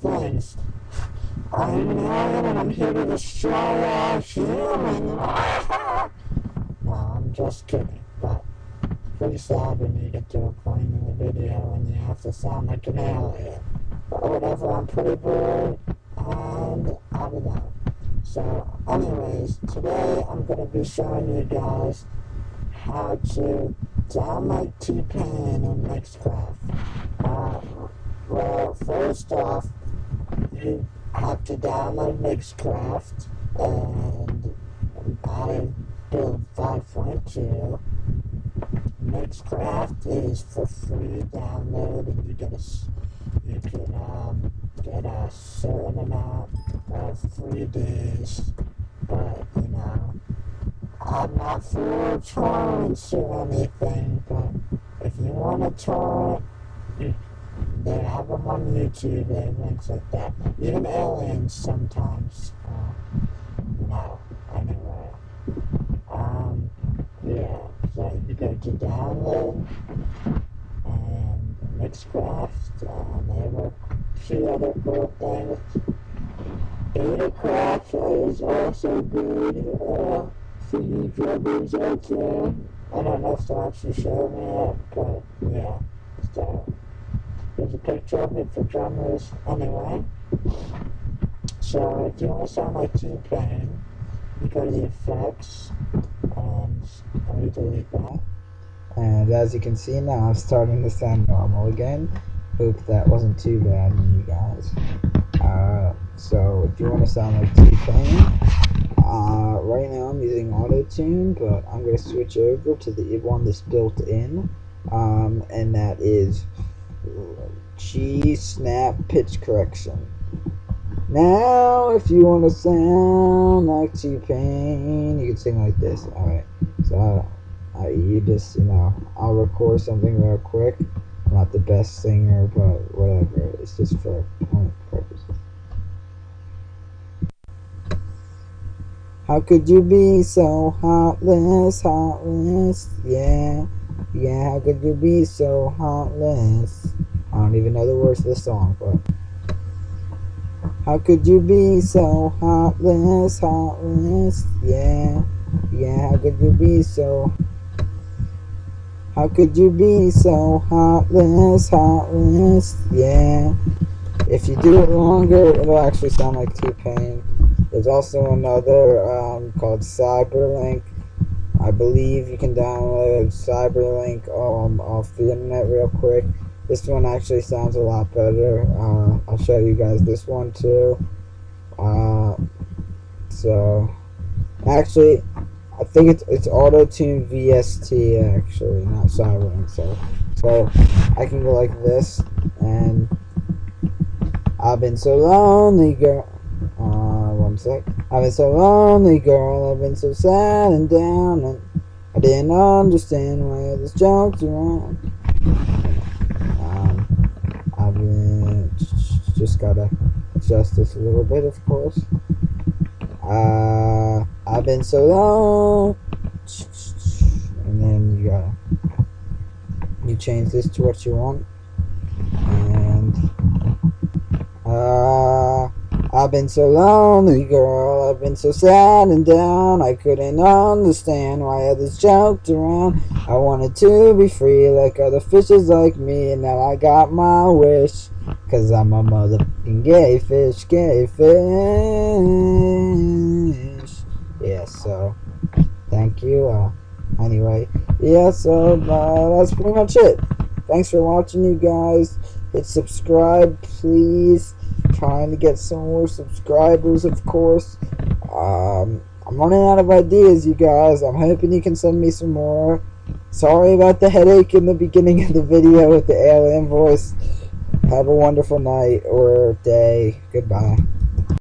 things. I'm an alien and I'm here to destroy all humans. No, I'm just kidding, but it's pretty sad when you get to a point in the video and you have to sound like an alien. But whatever, I'm pretty bored, and I don't know. So, anyways, today I'm going to be showing you guys how to download T-Pain in Mixcraft. Well, first off, you have to download Mixcraft, and I build 5.2. Mixcraft is for free download, and you can get a certain amount of free days, but you know, I'm not for torrents or anything, but if you want to torrent, they have them on YouTube and things like that. Even aliens sometimes. No, anyway. Yeah, so you go to download and Mixcraft, they have a few other cool things. Betacraft is also good for you drummers out there. I don't know if they'll actually show me it, but yeah. So, there's a picture of it for drummers. Anyway, so if you want to sound like T-Pain, you go to the effects, and let me delete that. And as you can see now, I'm starting to sound normal again. Hope that wasn't too bad on you guys. So if you want to sound like T-Pain, right now I'm using auto-tune, but I'm going to switch over to the one that's built in, and that is G-Snap Pitch Correction. Now, if you want to sound like T-Pain, you can sing like this. Alright, so you just, I'll record something real quick. I'm not the best singer, but whatever. It's just for point purposes. How could you be so heartless, heartless? Yeah, yeah, how could you be so heartless? I don't even know the words of the song, but how could you be so heartless, heartless? Yeah, yeah, how could you be so... How could you be so heartless, heartless? Yeah. If you do it longer, it'll actually sound like T-Pain. There's also another called Cyberlink. I believe you can download Cyberlink off the internet real quick. This one actually sounds a lot better. I'll show you guys this one too. So actually, I think it's auto-tune VST actually, not Cyberlink. So I can go like this, and I've been so lonely, girl. One sec. I've been so lonely, girl. I've been so sad and down, and I didn't understand why others joked around. I've been just gotta adjust this a little bit, of course. I've been so long, and then you change this to what you want, and I've been so lonely, girl. I've been so sad and down. I couldn't understand why others joked around. I wanted to be free like other fishes like me, and now I got my wish, 'cause I'm a motherfucking gay fish, gay fish. Yeah, so thank you. Anyway, yeah, so that's pretty much it. Thanks for watching, you guys. Hit subscribe, please. Trying to get some more subscribers, of course. I'm running out of ideas, you guys. I'm hoping you can send me some more. Sorry about the headache in the beginning of the video with the alien voice. Have a wonderful night or day. Goodbye.